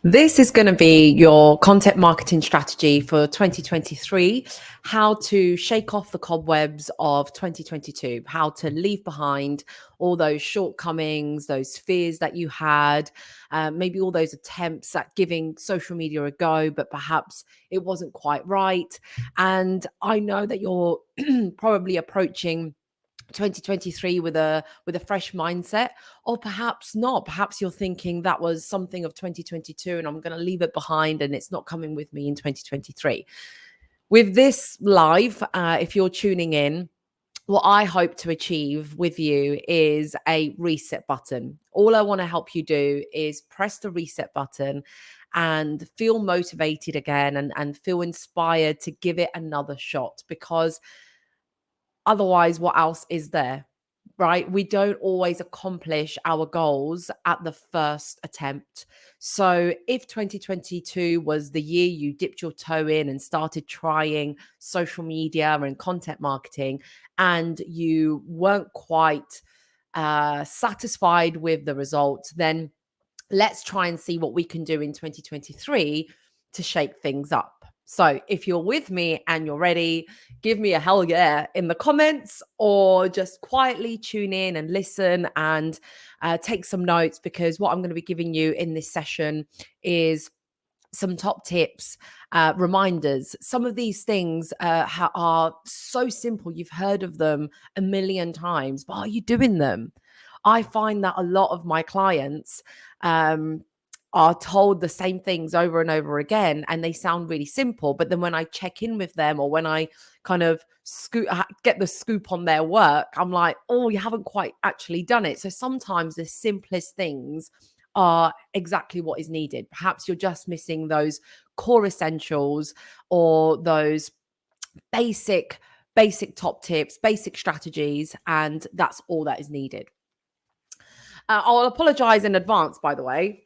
This is going to be your content marketing strategy for 2023, how to shake off the cobwebs of 2022, how to leave behind all those shortcomings, those fears that you had, maybe all those attempts at giving social media a go, but perhaps it wasn't quite right. And I know that you're probably approaching 2023 with a fresh mindset, or perhaps not. Perhaps you're thinking that was something of 2022 and I'm going to leave it behind and it's not coming with me in 2023. With this live, if you're tuning in, what I hope to achieve with you is a reset button. All I want to help you do is press the reset button and feel motivated again, and feel inspired to give it another shot, because otherwise, what else is there? Right? We don't always accomplish our goals at the first attempt. So, if 2022 was the year you dipped your toe in and started trying social media and content marketing, and you weren't quite satisfied with the results, then let's try and see what we can do in 2023 to shake things up. So if you're with me and you're ready, give me a hell yeah in the comments, or just quietly tune in and listen and take some notes, because what I'm going to be giving you in this session is some top tips, reminders. Some of these things are so simple. You've heard of them a million times, but are you doing them? I find that a lot of my clients are told the same things over and over again, and they sound really simple. But then when I check in with them, or when I kind of get the scoop on their work, I'm like, oh, you haven't quite actually done it. So sometimes the simplest things are exactly what is needed. Perhaps you're just missing those core essentials, or those basic top tips, basic strategies, and that's all that is needed. I'll apologize in advance, by the way.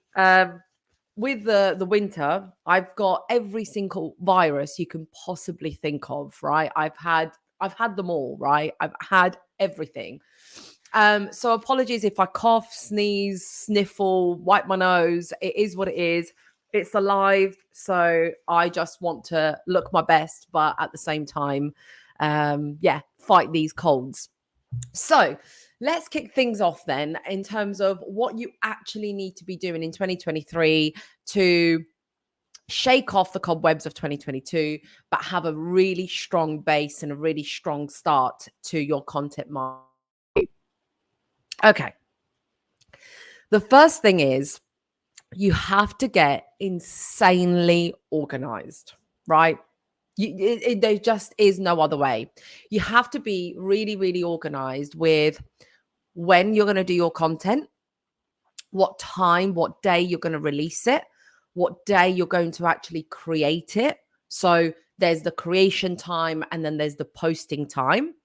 With the winter, I've got every single virus you can possibly think of, right? I've had them all, right? I've had everything. So apologies if I cough, sneeze, sniffle, wipe my nose. It is what it is. It's alive, so I just want to look my best, but at the same time, fight these colds. So let's kick things off then, in terms of what you actually need to be doing in 2023 to shake off the cobwebs of 2022, but have a really strong base and a really strong start to your content marketing. Okay. The first thing is, you have to get insanely organized, right? There just is no other way. You have to be really, really organized with when you're going to do your content, what time, what day you're going to release it, what day you're going to actually create it. So there's the creation time, and then there's the posting time.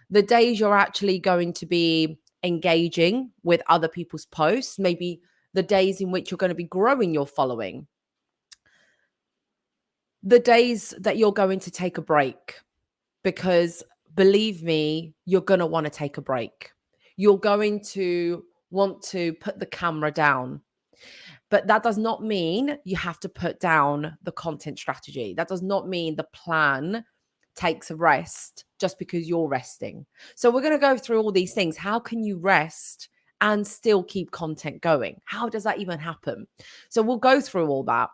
The days you're actually going to be engaging with other people's posts, maybe the days in which you're going to be growing your following, the days that you're going to take a break, because believe me, you're going to want to take a break. You're going to want to put the camera down. But that does not mean you have to put down the content strategy. That does not mean the plan takes a rest just because you're resting. So we're going to go through all these things. How can you rest and still keep content going? How does that even happen? So we'll go through all that.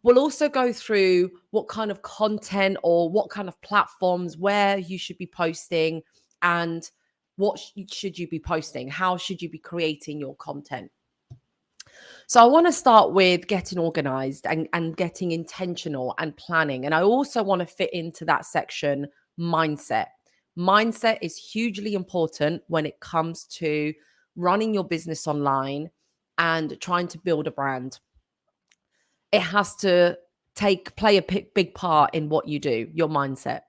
We'll also go through what kind of content, or what kind of platforms where you should be posting, and what should you be posting? How should you be creating your content? So I want to start with getting organized and getting intentional and planning. And I also want to fit into that section mindset. Mindset is hugely important when it comes to running your business online and trying to build a brand. It has to play a big part in what you do, your mindset.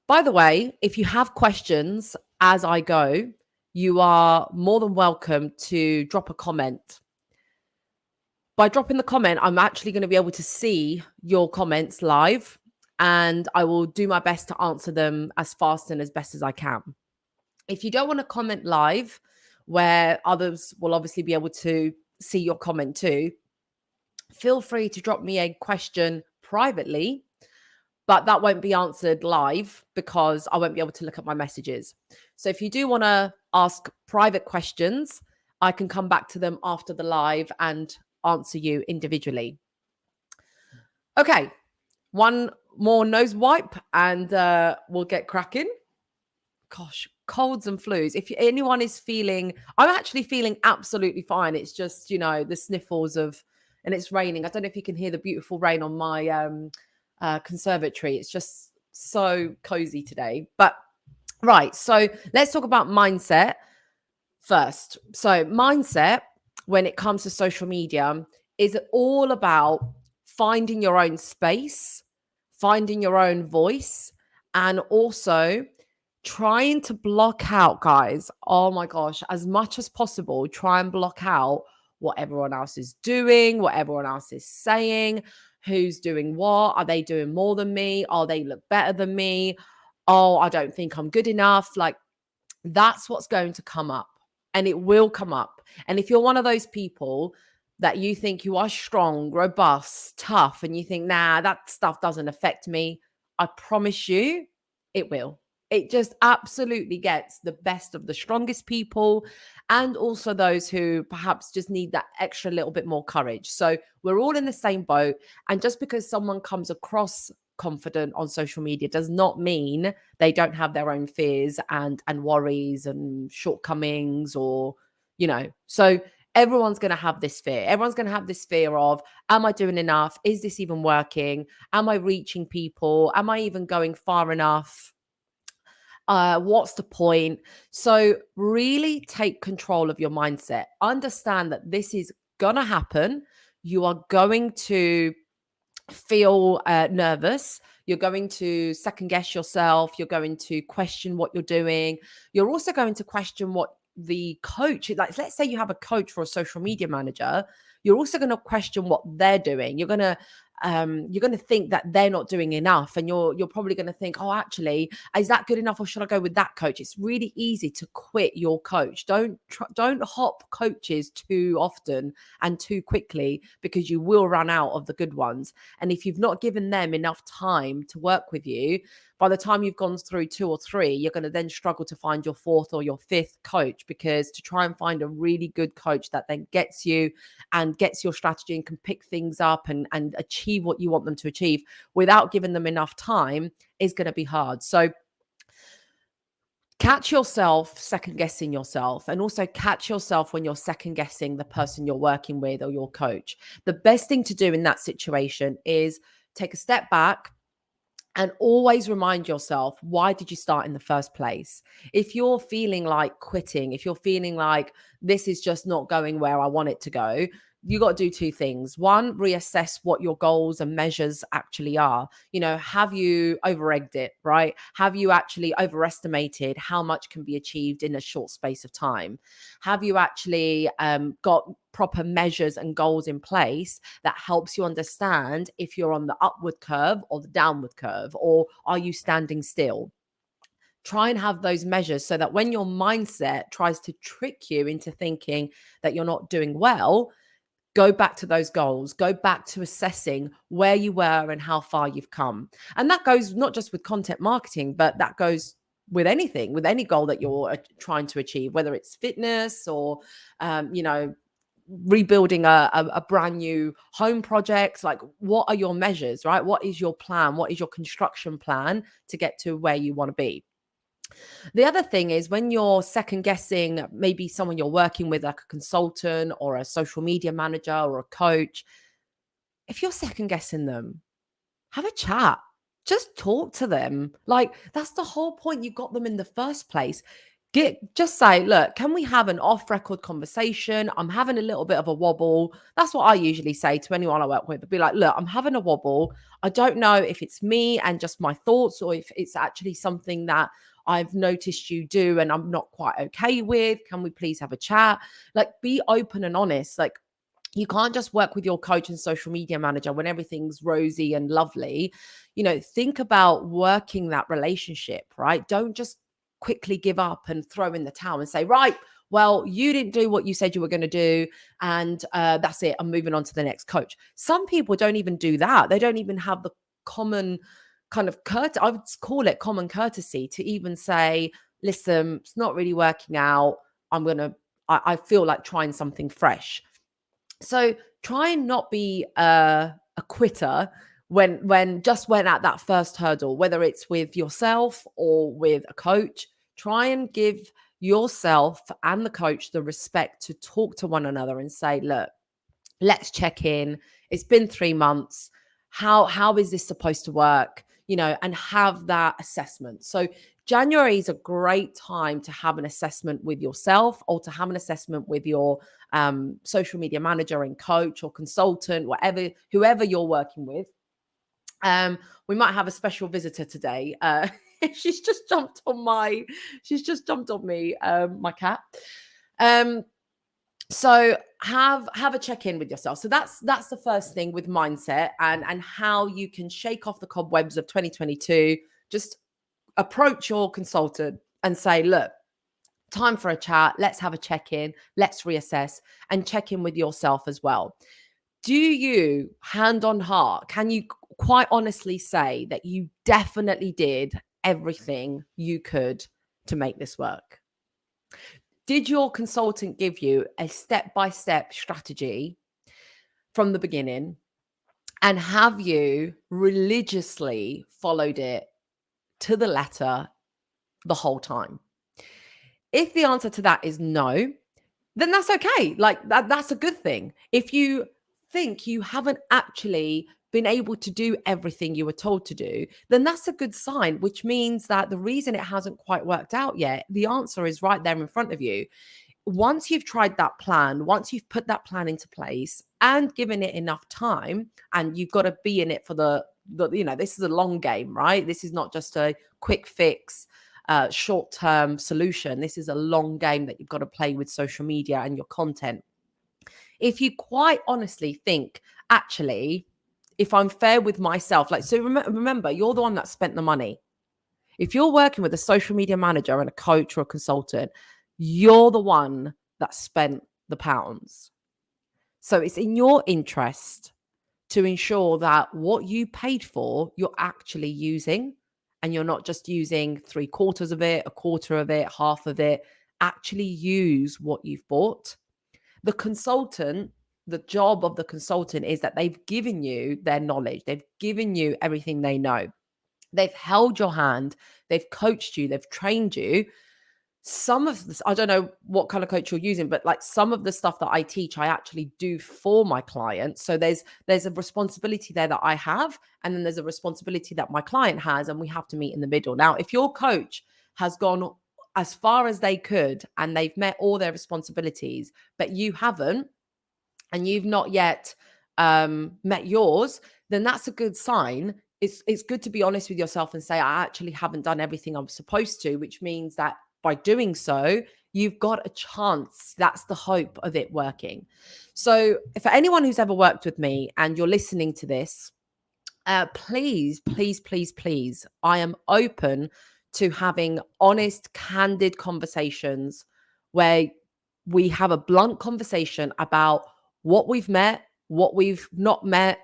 By the way, if you have questions as I go, you are more than welcome to drop a comment. By dropping the comment, I'm actually going to be able to see your comments live, and I will do my best to answer them as fast and as best as I can. If you don't want to comment live, where others will obviously be able to see your comment too, feel free to drop me a question privately, but that won't be answered live because I won't be able to look at my messages. So if you do want to ask private questions, I can come back to them after the live and answer you individually. Okay, one more nose wipe and we'll get cracking. Gosh, colds and flus. If anyone is feeling, I'm actually feeling absolutely fine. It's just, the sniffles of, and it's raining. I don't know if you can hear the beautiful rain on my conservatory. It's just so cozy today. But right, so let's talk about mindset first. So, mindset, when it comes to social media, is all about finding your own space, finding your own voice, and also trying to block out, guys. Oh my gosh, as much as possible, try and block out what everyone else is doing, what everyone else is saying, who's doing what. Are they doing more than me? Are they look better than me? Oh, I don't think I'm good enough. Like, that's what's going to come up, and it will come up. And if you're one of those people that you think you are strong, robust, tough, and you think, nah, that stuff doesn't affect me, I promise you it will. It just absolutely gets the best of the strongest people, and also those who perhaps just need that extra little bit more courage. So we're all in the same boat. And just because someone comes across confident on social media does not mean they don't have their own fears and worries and shortcomings, or so everyone's going to have this fear. Everyone's going to have this fear of, am I doing enough? Is this even working? Am I reaching people? Am I even going far enough? What's the point? So really take control of your mindset. Understand that this is gonna happen. You are going to feel nervous. You're going to second guess yourself. You're going to question what you're doing. You're also going to question what the coach, like, let's say you have a coach or a social media manager. You're also going to question what they're doing. You're going to think that they're not doing enough, and you're probably going to think, oh, actually, is that good enough, or should I go with that coach? It's really easy to quit your coach. Don't hop coaches too often and too quickly, because you will run out of the good ones. And if you've not given them enough time to work with you, by the time you've gone through 2 or 3, you're going to then struggle to find your 4th or your 5th coach, because to try and find a really good coach that then gets you and gets your strategy and can pick things up and achieve what you want them to achieve without giving them enough time is going to be hard. So catch yourself second guessing yourself, and also catch yourself when you're second guessing the person you're working with or your coach. The best thing to do in that situation is take a step back and always remind yourself, why did you start in the first place? If you're feeling like quitting, if you're feeling like this is just not going where I want it to go, you got to do 2 things. One, reassess what your goals and measures actually are. Have you over-egged it, right? Have you actually overestimated how much can be achieved in a short space of time? Have you actually got proper measures and goals in place that helps you understand if you're on the upward curve or the downward curve, or are you standing still? Try and have those measures so that when your mindset tries to trick you into thinking that you're not doing well, go back to those goals, go back to assessing where you were and how far you've come. And that goes not just with content marketing, but that goes with anything, with any goal that you're trying to achieve, whether it's fitness or, rebuilding a brand new home project. Like, what are your measures, right? What is your plan? What is your construction plan to get to where you want to be? The other thing is, when you're second guessing maybe someone you're working with, like a consultant or a social media manager or a coach, if you're second guessing them, have a chat. Just talk to them. Like, that's the whole point. You got them in the first place. Just say, look, can we have an off-record conversation? I'm having a little bit of a wobble. That's what I usually say to anyone I work with. I'd be like, look, I'm having a wobble. I don't know if it's me and just my thoughts, or if it's actually something that I've noticed you do and I'm not quite okay with. Can we please have a chat? Like, be open and honest. Like, you can't just work with your coach and social media manager when everything's rosy and lovely. Think about working that relationship, right? Don't just quickly give up and throw in the towel and say, right, well, you didn't do what you said you were going to do. And that's it. I'm moving on to the next coach. Some people don't even do that. They don't even have the common kind of courtesy. I would call it common courtesy to even say, listen, it's not really working out. I feel like trying something fresh. So try and not be a quitter when at that first hurdle, whether it's with yourself or with a coach. Try and give yourself and the coach the respect to talk to one another and say, look, let's check in. It's been 3 months. How is this supposed to work? And have that assessment. So January is a great time to have an assessment with yourself, or to have an assessment with your social media manager and coach or consultant, whoever you're working with. We might have a special visitor today. She's just jumped on me, my cat. So have a check-in with yourself. So that's the first thing with mindset and how you can shake off the cobwebs of 2022. Just approach your consultant and say, look, time for a chat. Let's have a check-in. Let's reassess and check in with yourself as well. Do you, hand on heart, can you quite honestly say that you definitely did everything you could to make this work? Did your consultant give you a step-by-step strategy from the beginning? And have you religiously followed it to the letter the whole time? If the answer to that is no, then that's okay. Like that's a good thing. If you think you haven't actually been able to do everything you were told to do, then that's a good sign, which means that the reason it hasn't quite worked out yet, the answer is right there in front of you. Once you've tried that plan, once you've put that plan into place and given it enough time, and you've got to be in it for the this is a long game, right? This is not just a quick fix, short-term solution. This is a long game that you've got to play with social media and your content. If you quite honestly think, actually, if I'm fair with myself, remember, you're the one that spent the money. If you're working with a social media manager and a coach or a consultant, you're the one that spent the pounds. So it's in your interest to ensure that what you paid for, you're actually using, and you're not just using 3/4 of it, a quarter of it, half of it. Actually use what you've bought. The consultant, the job of the consultant is that they've given you their knowledge. They've given you everything they know. They've held your hand. They've coached you. They've trained you. Some of this, I don't know what kind of coach you're using, but like some of the stuff that I teach, I actually do for my clients. So there's a responsibility there that I have, and then there's a responsibility that my client has, and we have to meet in the middle. Now, if your coach has gone as far as they could and they've met all their responsibilities, but you haven't, and you've not yet met yours, then that's a good sign. It's good to be honest with yourself and say, I actually haven't done everything I'm supposed to, which means that by doing so, you've got a chance. That's the hope of it working. So for anyone who's ever worked with me and you're listening to this, please, please, please, please, I am open to having honest, candid conversations where we have a blunt conversation about what we've met, what we've not met,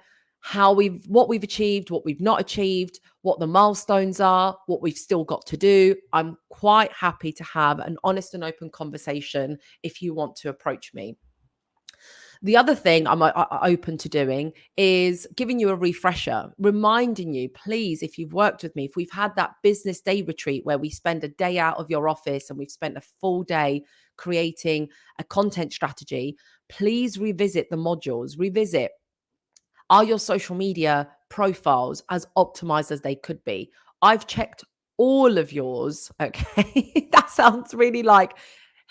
what we've achieved, what we've not achieved, what the milestones are, what we've still got to do. I'm quite happy to have an honest and open conversation if you want to approach me. The other thing I'm open to doing is giving you a refresher, reminding you, please, if you've worked with me, if we've had that business day retreat where we spend a day out of your office and we've spent a full day creating a content strategy, please revisit the modules, are your social media profiles as optimized as they could be? I've checked all of yours. Okay. That sounds really like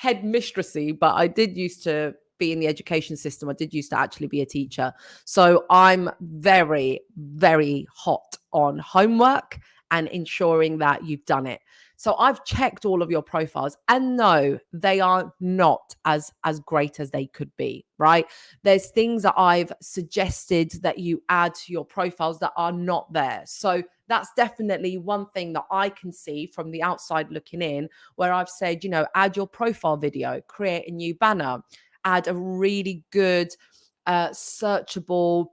headmistressy, but I did used to be in the education system. I did used to actually be a teacher. So I'm very, very hot on homework and ensuring that you've done it. So I've checked all of your profiles, and no, they are not as great as they could be, right? There's things that I've suggested that you add to your profiles that are not there. So that's definitely one thing that I can see from the outside looking in, where I've said, add your profile video, create a new banner, add a really good, searchable,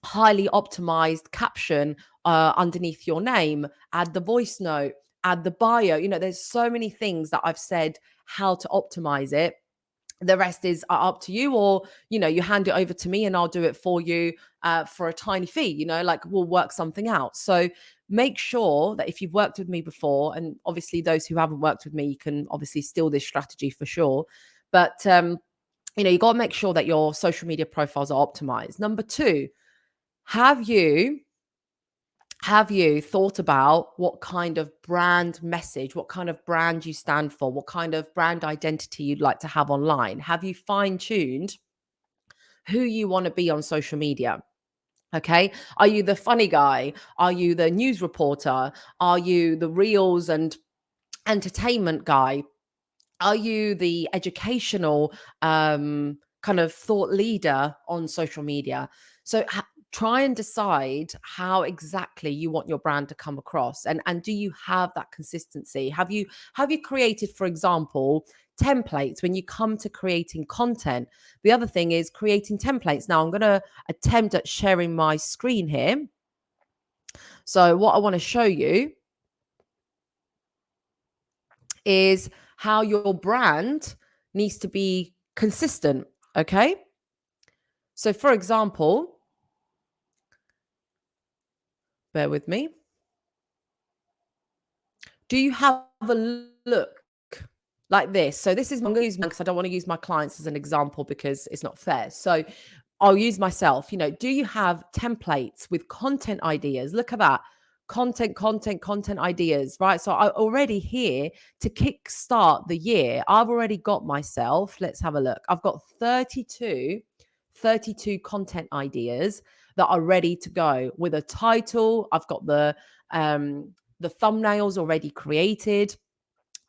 highly optimized caption underneath your name, add the voice note, add the bio. There's so many things that I've said how to optimize it. The rest is up to you, or you hand it over to me and I'll do it for you for a tiny fee. Like, we'll work something out. So make sure that if you've worked with me before, and obviously those who haven't worked with me, you can obviously steal this strategy for sure, but you got to make sure that your social media profiles are optimized. Number two, have you thought about what kind of brand message, what kind of brand you stand for, what kind of brand identity you'd like to have online? Have you fine-tuned who you want to be on social media? Okay. Are you the funny guy? Are you the news reporter? Are you the reels and entertainment guy? Are you the educational kind of thought leader on social media? So try and decide how exactly you want your brand to come across, and do you have that consistency? Have you created, for example, templates when you come to creating content? The other thing is creating templates. Now I'm going to attempt at sharing my screen here. So what I want to show you is how your brand needs to be consistent. Okay. So, for example, bear with me. Do you have a look like this? So, this is, I'm going to use mine because I don't want to use my clients as an example because it's not fair. So, I'll use myself. Do you have templates with content ideas? Look at that. Content ideas, right? So I already here to kickstart the year, I've already got myself, let's have a look. I've got 32 content ideas that are ready to go with a title. I've got the thumbnails already created.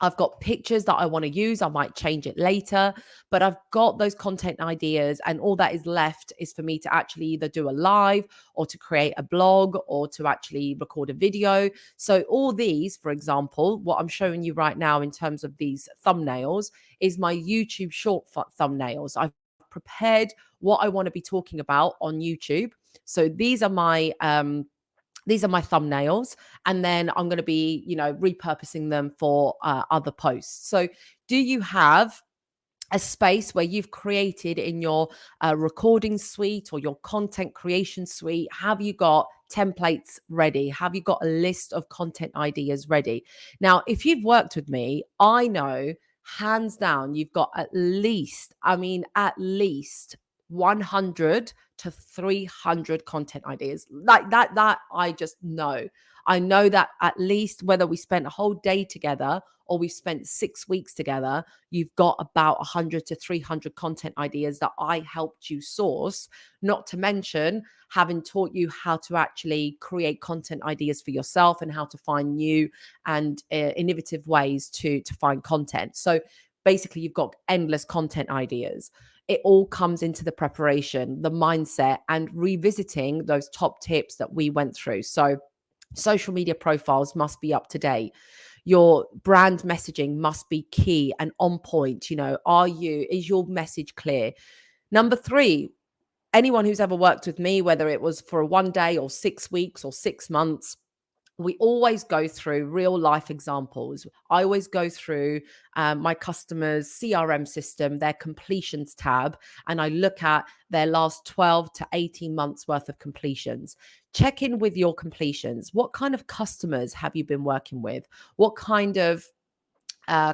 I've got pictures that I want to use. I might change it later, but I've got those content ideas, and all that is left is for me to actually either do a live or to create a blog or to actually record a video. So all these, for example, what I'm showing you right now in terms of these thumbnails is my YouTube short thumbnails. I've prepared what I want to be talking about on YouTube. So these are my thumbnails, and then I'm going to be repurposing them for other posts. So do you have a space where you've created in your recording suite or your content creation suite? Have you got templates ready? Have you got a list of content ideas ready? Now, if you've worked with me, I know hands down you've got at least 100 to 300 content ideas like that. I just know. I know that at least, whether we spent a whole day together or we spent 6 weeks together, you've got about 100 to 300 content ideas that I helped you source, not to mention having taught you how to actually create content ideas for yourself and how to find new and innovative ways to find content. So basically, you've got endless content ideas. It all comes into the preparation, the mindset, and revisiting those top tips that we went through. So social media profiles must be up to date. Your brand messaging must be key and on point. Is your message clear? Number three, anyone who's ever worked with me, whether it was for 1 day or 6 weeks or 6 months, we always go through real life examples. I always go through my customers' CRM system, their completions tab, and I look at their last 12 to 18 months worth of completions. Check in with your completions. What kind of customers have you been working with? What kind of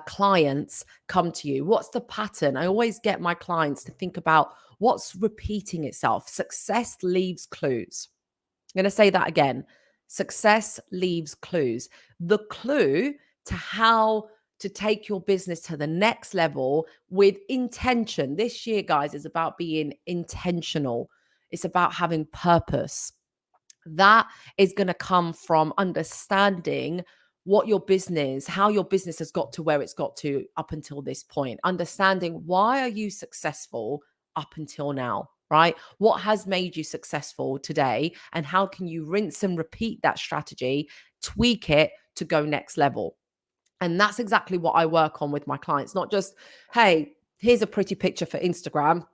clients come to you? What's the pattern? I always get my clients to think about what's repeating itself. Success leaves clues. I'm going to say that again. Success leaves clues. The clue to how to take your business to the next level with intention. This year, guys, is about being intentional. It's about having purpose. That is going to come from understanding what your business, how your business has got to where it's got to up until this point. Understanding, why are you successful up until now? right? What has made you successful today? And how can you rinse and repeat that strategy, tweak it to go next level? And that's exactly what I work on with my clients, not just, hey, here's a pretty picture for Instagram,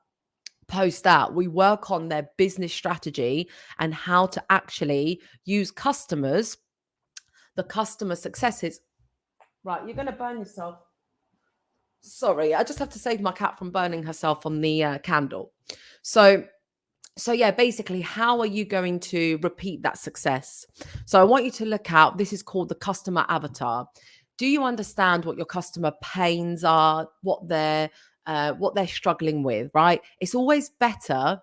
post that. We work on their business strategy and how to actually use customers, the customer successes. Right, you're going to burn yourself. Sorry, I just have to save my cat from burning herself on the candle. So, yeah, basically, how are you going to repeat that success? So I want you to look out. This is called the customer avatar. Do you understand what your customer pains are, what they're struggling with, right? It's always better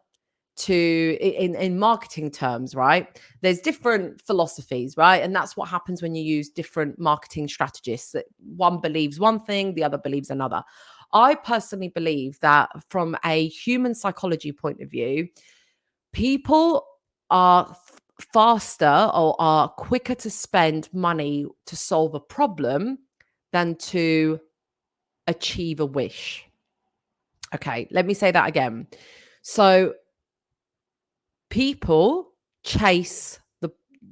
to in marketing terms, right? There's different philosophies, right? And that's what happens when you use different marketing strategists. That one believes one thing, the other believes another. I personally believe that from a human psychology point of view, people are faster or are quicker to spend money to solve a problem than to achieve a wish. Okay, let me say that again. So people chase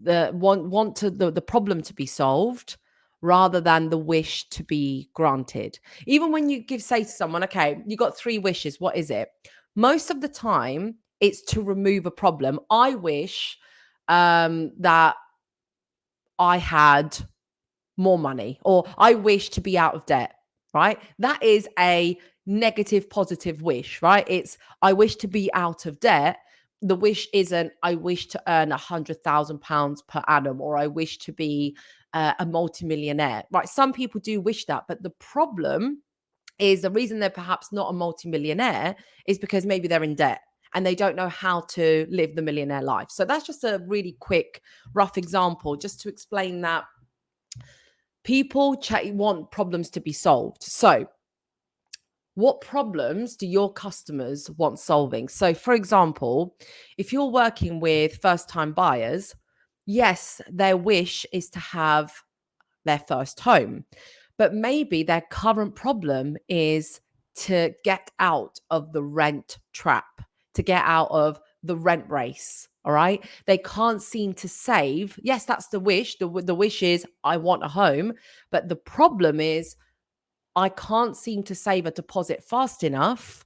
the problem to be solved rather than the wish to be granted. Even when you say to someone, okay, you got 3 wishes, what is it? Most of the time it's to remove a problem. I wish that I had more money, or I wish to be out of debt, right? That is a negative positive wish, right? It's I wish to be out of debt. The wish isn't I wish to earn £100,000 per annum, or I wish to be a multimillionaire, right? Some people do wish that, but the problem is the reason they're perhaps not a multimillionaire is because maybe they're in debt and they don't know how to live the millionaire life. So that's just a really quick, rough example just to explain that people want problems to be solved. So, what problems do your customers want solving? So, for example, if you're working with first time buyers, yes, their wish is to have their first home, but maybe their current problem is to get out of the rent trap, to get out of the rent race. All right. They can't seem to save. Yes, that's the wish. The wish is, I want a home. But the problem is, I can't seem to save a deposit fast enough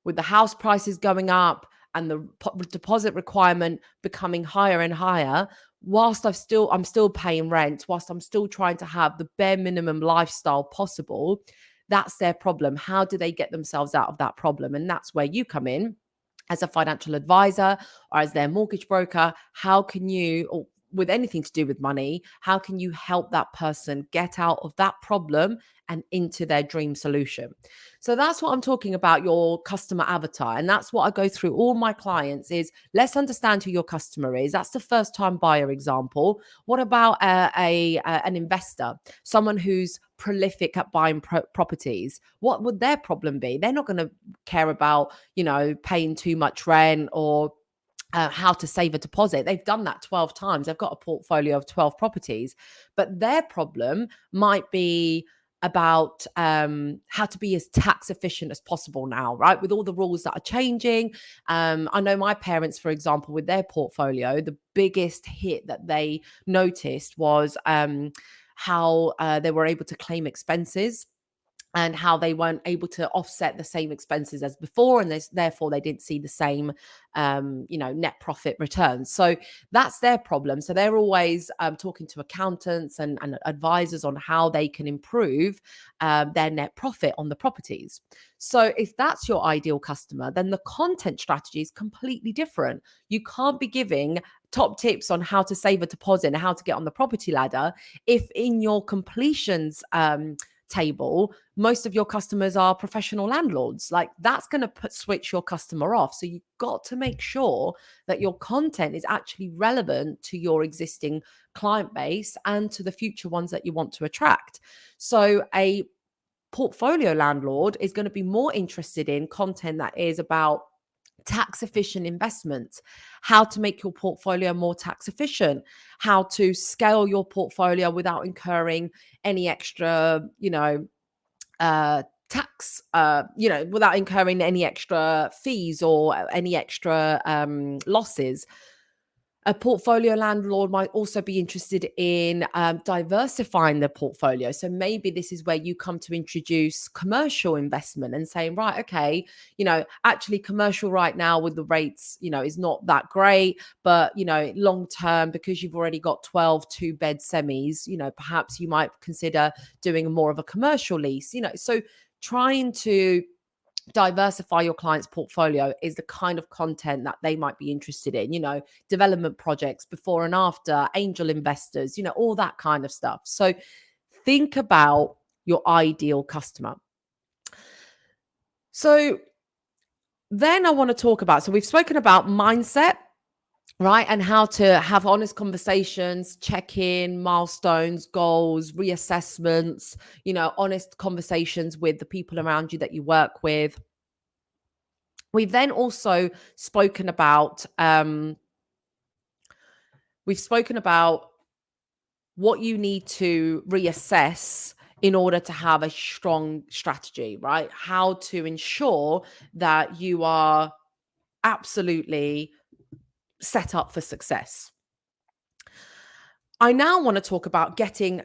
with the house prices going up and the deposit requirement becoming higher and higher. Whilst I'm still paying rent, whilst I'm still trying to have the bare minimum lifestyle possible, that's their problem. How do they get themselves out of that problem? And that's where you come in as a financial advisor or as their mortgage broker. How can you, or with anything to do with money, how can you help that person get out of that problem and into their dream solution? So that's what I'm talking about, your customer avatar. And that's what I go through all my clients is, let's understand who your customer is. That's the first time buyer example. What about an investor, someone who's prolific at buying properties? What would their problem be? They're not going to care about, paying too much rent or how to save a deposit. They've done that 12 times. They've got a portfolio of 12 properties, but their problem might be about how to be as tax efficient as possible now, right? With all the rules that are changing. I know my parents, for example, with their portfolio, the biggest hit that they noticed was how they were able to claim expenses and how they weren't able to offset the same expenses as before, and therefore they didn't see the same net profit returns. So that's their problem. So they're always talking to accountants and advisors on how they can improve their net profit on the properties. So if that's your ideal customer, then the content strategy is completely different. You can't be giving top tips on how to save a deposit and how to get on the property ladder if in your completions table most of your customers are professional landlords. Like, that's going to switch your customer off. So you've got to make sure that your content is actually relevant to your existing client base and to the future ones that you want to attract. So a portfolio landlord is going to be more interested in content that is about tax efficient investments, how to make your portfolio more tax efficient, how to scale your portfolio without incurring any extra, tax, without incurring any extra fees or any extra losses. A portfolio landlord might also be interested in diversifying their portfolio. So maybe this is where you come to introduce commercial investment and saying, right, okay, actually commercial right now with the rates, is not that great, but, long term, because you've already got 12 two-bed semis, perhaps you might consider doing more of a commercial lease, so trying to diversify your client's portfolio is the kind of content that they might be interested in, development projects, before and after, angel investors, all that kind of stuff. So think about your ideal customer. So then I want to talk about, so we've spoken about mindset, right? And how to have honest conversations, check in, milestones, goals, reassessments, honest conversations with the people around you that you work with. We've then also spoken about what you need to reassess in order to have a strong strategy, right? How to ensure that you are absolutely set up for success. I now want to talk about getting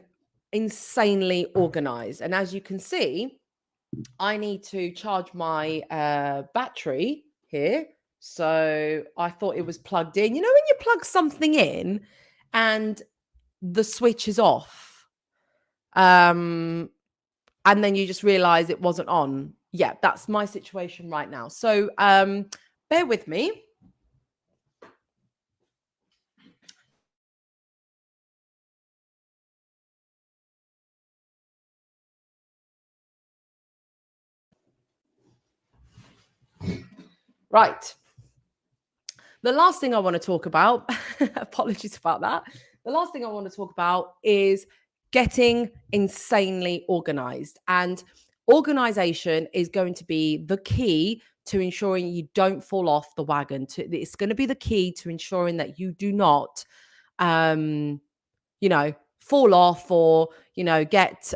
insanely organized. And as you can see, I need to charge my battery here. So I thought it was plugged in. When you plug something in and the switch is off, and then you just realize it wasn't on. Yeah, that's my situation right now. So bear with me. Right. The last thing I want to talk about, apologies about that. The last thing I want to talk about is getting insanely organized. And organization is going to be the key to ensuring you don't fall off the wagon. It's going to be the key to ensuring that you do not, fall off or, get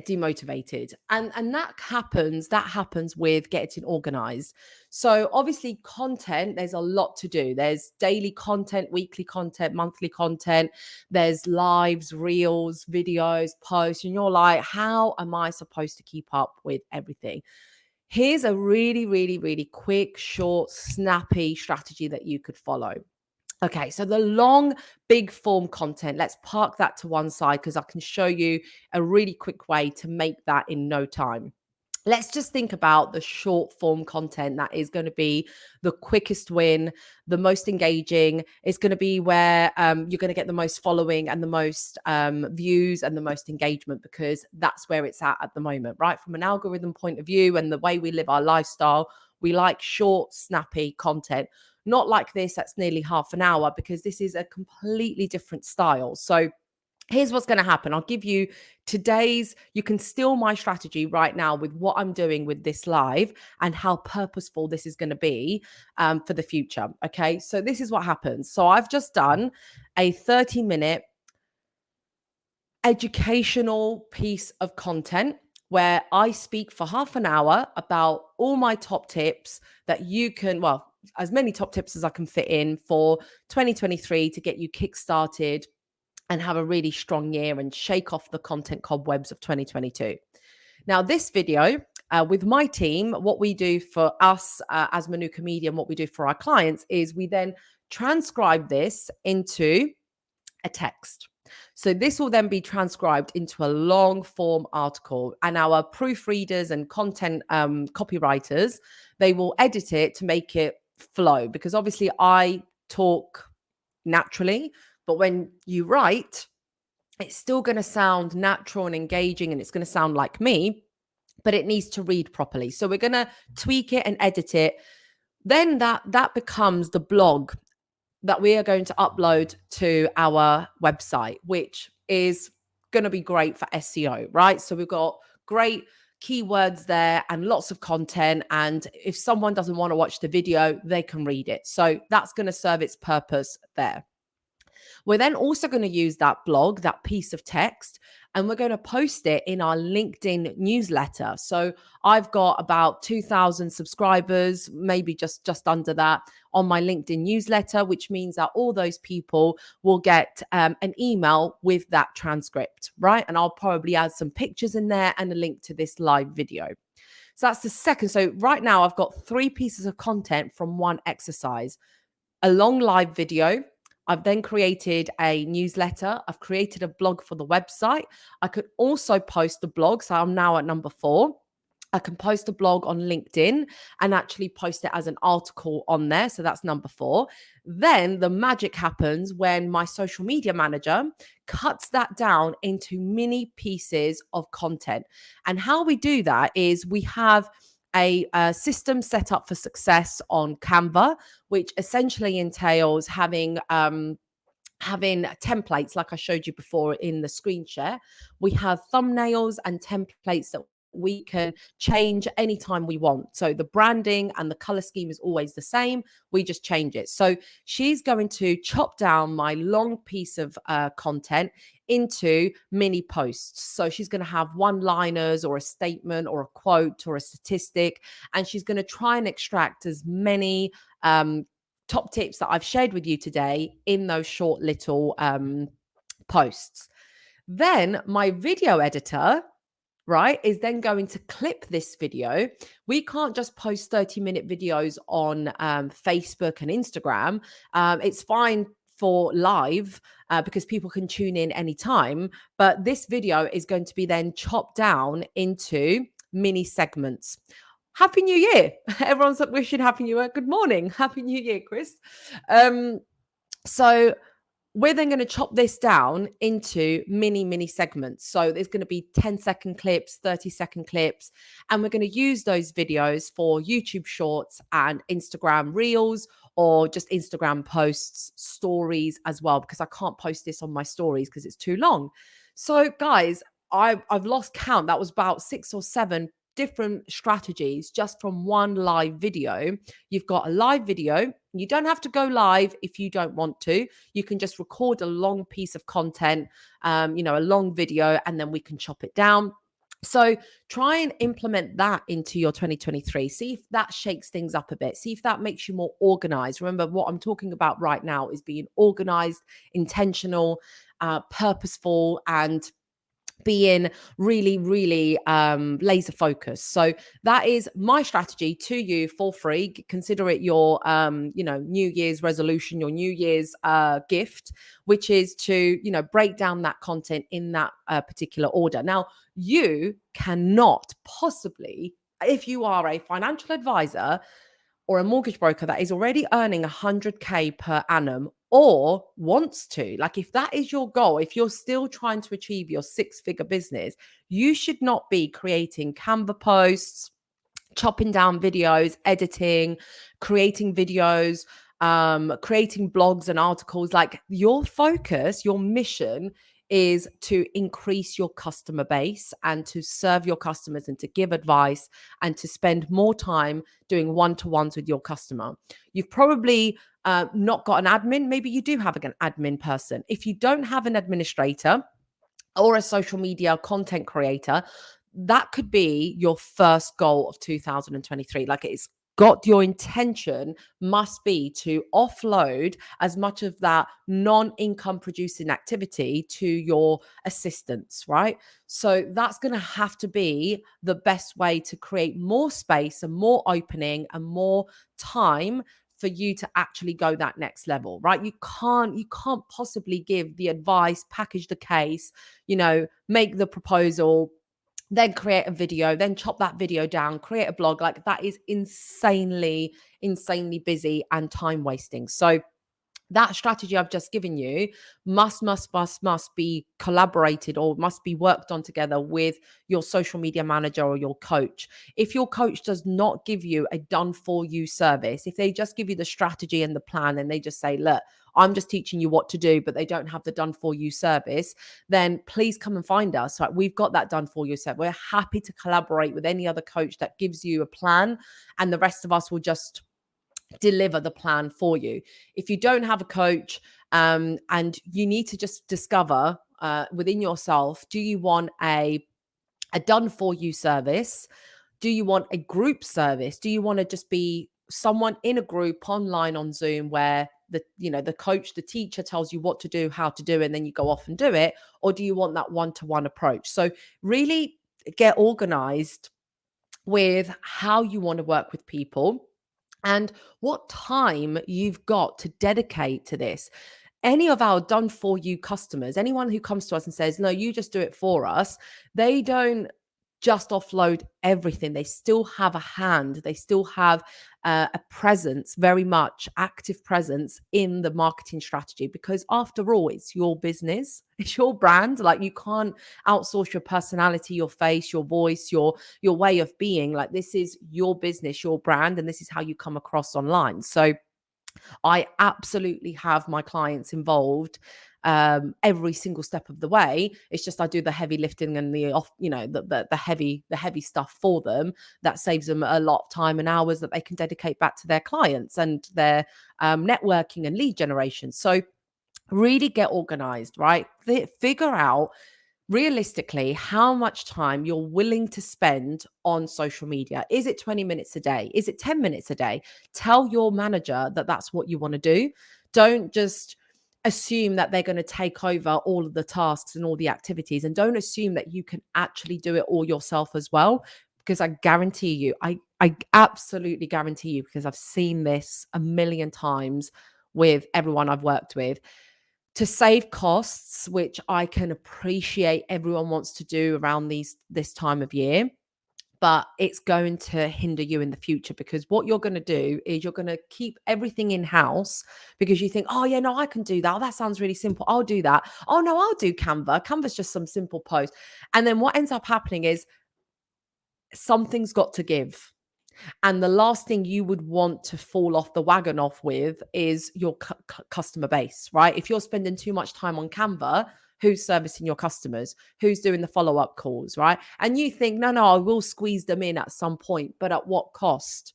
demotivated, and that happens with getting organized. So obviously content, there's a lot to do. There's daily content, weekly content, monthly content, there's lives, reels, videos, posts, and you're like, how am I supposed to keep up with everything? Here's a really, really, really quick, short, snappy strategy that you could follow. Okay, so the long, big form content, let's park that to one side because I can show you a really quick way to make that in no time. Let's just think about the short form content that is going to be the quickest win, the most engaging. It's going to be where you're going to get the most following and the most views and the most engagement, because that's where it's at the moment, right? From an algorithm point of view and the way we live our lifestyle, we like short, snappy content. Not like this, that's nearly half an hour, because this is a completely different style. So here's what's going to happen. I'll give you you can steal my strategy right now with what I'm doing with this live and how purposeful this is going to be for the future. Okay, so this is what happens. So I've just done a 30-minute educational piece of content where I speak for half an hour about all my top tips that you can, as many top tips as I can fit in for 2023 to get you kickstarted and have a really strong year and shake off the content cobwebs of 2022. Now, this video with my team, what we do for us as Manuka Media and what we do for our clients is we then transcribe this into a text. So this will then be transcribed into a long form article, and our proofreaders and content copywriters, they will edit it to make it flow, because obviously I talk naturally, but when you write, it's still going to sound natural and engaging, and it's going to sound like me, but it needs to read properly. So we're going to tweak it and edit it. Then that becomes the blog that we are going to upload to our website, which is going to be great for SEO, right? So we've got great keywords there and lots of content. And if someone doesn't want to watch the video, they can read it. So that's going to serve its purpose there. We're then also going to use that blog, that piece of text, and we're going to post it in our LinkedIn newsletter. So I've got about 2,000 subscribers, maybe just under that, on my LinkedIn newsletter, which means that all those people will get an email with that transcript, right? And I'll probably add some pictures in there and a link to this live video. So that's the second. So right now I've got 3 pieces of content from one exercise: a long live video. I've then created a newsletter. I've created a blog for the website. I could also post the blog. So I'm now at number 4. I can post a blog on LinkedIn and actually post it as an article on there. So that's number 4. Then the magic happens when my social media manager cuts that down into mini pieces of content. And how we do that is we have a system set up for success on Canva, which essentially entails having templates like I showed you before in the screen share. We have thumbnails and templates that we can change anytime we want. So the branding and the color scheme is always the same. We just change it. So she's going to chop down my long piece of content into mini posts. So she's going to have one-liners or a statement or a quote or a statistic, and she's going to try and extract as many top tips that I've shared with you today in those short little posts. Then my video editor, right, is then going to clip this video. We can't just post 30-minute videos on Facebook and Instagram. It's fine for live because people can tune in anytime. But this video is going to be then chopped down into mini segments. Happy New Year. Everyone's wishing Happy New Year. Good morning. Happy New Year, Chris. So we're then going to chop this down into mini segments. So there's going to be 10-second clips, 30-second clips, and we're going to use those videos for YouTube Shorts and Instagram Reels, or just Instagram posts, stories as well, because I can't post this on my stories because it's too long. So guys, I've lost count. That was about 6 or 7 different strategies just from one live video. You've got a live video. You don't have to go live if you don't want to. You can just record a long piece of content, a long video, and then we can chop it down. So try and implement that into your 2023. See if that shakes things up a bit. See if that makes you more organized. Remember, what I'm talking about right now is being organized, intentional, purposeful, and being really laser focused. So that is my strategy to you for free. Consider it your New Year's resolution, your New Year's gift, which is to break down that content in that particular order. Now, you cannot possibly, if you are a financial advisor or a mortgage broker that is already earning 100K per annum, or wants to, like, if that is your goal, if you're still trying to achieve your 6-figure business, you should not be creating Canva posts, chopping down videos, editing, creating videos, creating blogs and articles. Like, your focus, your mission is to increase your customer base and to serve your customers and to give advice and to spend more time doing one-to-ones with your customer. You've probably not got an admin. Maybe you do have an admin person. If you don't have an administrator or a social media content creator, that could be your first goal of 2023. Like, it's got, your intention must be to offload as much of that non-income producing activity to your assistants, right? So that's going to have to be the best way to create more space and more opening and more time for you to actually go that next level, right? You can't possibly give the advice, package the case, make the proposal, then create a video, then chop that video down, create a blog. Like, that is insanely busy and time wasting. So that strategy I've just given you must be collaborated, or must be worked on together with your social media manager or your coach. If your coach does not give you a done for you service, if they just give you the strategy and the plan and they just say, look, I'm just teaching you what to do, but they don't have the done for you service, then please come and find us. Right? We've got that done for you service. We're happy to collaborate with any other coach that gives you a plan, and the rest of us will just deliver the plan for you. If you don't have a coach and you need to just discover, within yourself. Do you want a done for you service? Do you want a group service? Do you want to just be someone in a group online on Zoom where the coach, the teacher tells you what to do, how to do it, and then you go off and do it? Or do you want that one-to-one approach? So really get organized with how you want to work with people and what time you've got to dedicate to this. Any of our done for you customers, anyone who comes to us and says, no, you just do it for us, they don't just offload everything. They still have a hand, they still have a presence, very much active presence in the marketing strategy, because after all, it's your business, it's your brand. Like, you can't outsource your personality, your face, your voice, your way of being. Like, this is your business, your brand, and this is how you come across online. So I absolutely have my clients involved every single step of the way. It's just I do the heavy lifting and the heavy stuff for them. That saves them a lot of time and hours that they can dedicate back to their clients and their networking and lead generation. So really get organized, right? Figure out realistically how much time you're willing to spend on social media. Is it 20 minutes a day? Is it 10 minutes a day? Tell your manager that that's what you want to do. Don't just assume that they're going to take over all of the tasks and all the activities, and don't assume that you can actually do it all yourself as well, because I guarantee you, I absolutely guarantee you, because I've seen this a million times with everyone I've worked with, to save costs, which I can appreciate everyone wants to do around this time of year, but it's going to hinder you in the future, because what you're going to do is you're going to keep everything in house because you think, oh yeah, no, I can do that. Oh, that sounds really simple. I'll do that. Oh no, I'll do Canva. Canva's just some simple post. And then what ends up happening is something's got to give. And the last thing you would want to fall off the wagon off with is your customer base, right? If you're spending too much time on Canva, who's servicing your customers? Who's doing the follow-up calls, right? And you think, no, I will squeeze them in at some point, but at what cost?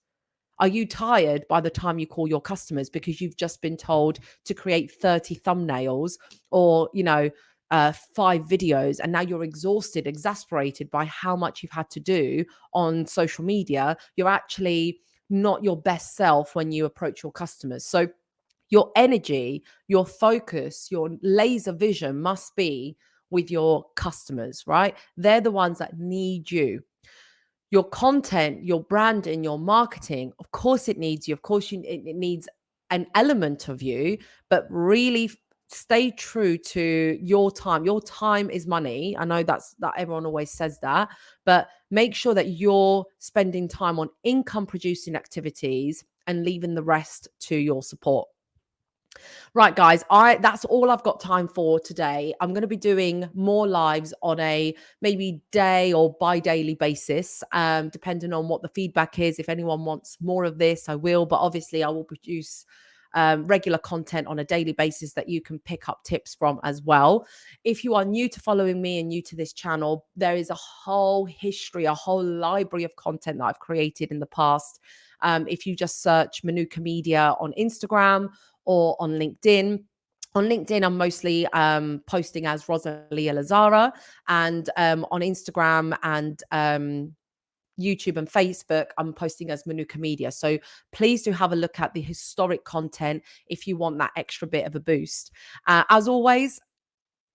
Are you tired by the time you call your customers because you've just been told to create 30 thumbnails or, 5 videos, and now you're exhausted, exasperated by how much you've had to do on social media? You're actually not your best self when you approach your customers. So your energy, your focus, your laser vision must be with your customers, right? They're the ones that need you. Your content, your branding, your marketing, of course it needs you. Of course it needs an element of you, but really stay true to your time. Your time is money. I know that everyone always says that, but make sure that you're spending time on income producing activities and leaving the rest to your support. Right, guys, that's all I've got time for today. I'm going to be doing more lives on a maybe day or bi-daily basis, depending on what the feedback is. If anyone wants more of this, I will. But obviously, I will produce regular content on a daily basis that you can pick up tips from as well. If you are new to following me and new to this channel, there is a whole history, a whole library of content that I've created in the past. If you just search Manuka Media on Instagram or on LinkedIn. On LinkedIn, I'm mostly posting as Rosalia Lazara, and on Instagram and YouTube and Facebook, I'm posting as Manuka Media. So please do have a look at the historic content if you want that extra bit of a boost. As always,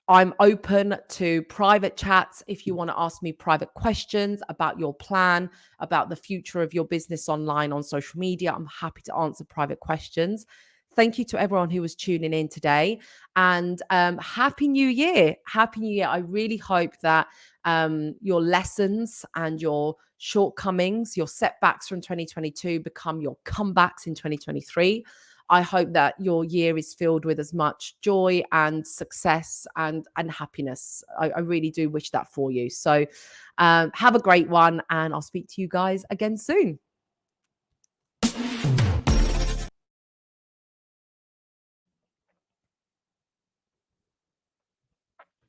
I'm open to private chats. If you want to ask me private questions about your plan, about the future of your business online on social media, I'm happy to answer private questions. Thank you to everyone who was tuning in today, and Happy New Year. Happy New Year. I really hope that your lessons and your shortcomings, your setbacks from 2022 become your comebacks in 2023. I hope that your year is filled with as much joy and success and happiness. I really do wish that for you. So have a great one, and I'll speak to you guys again soon.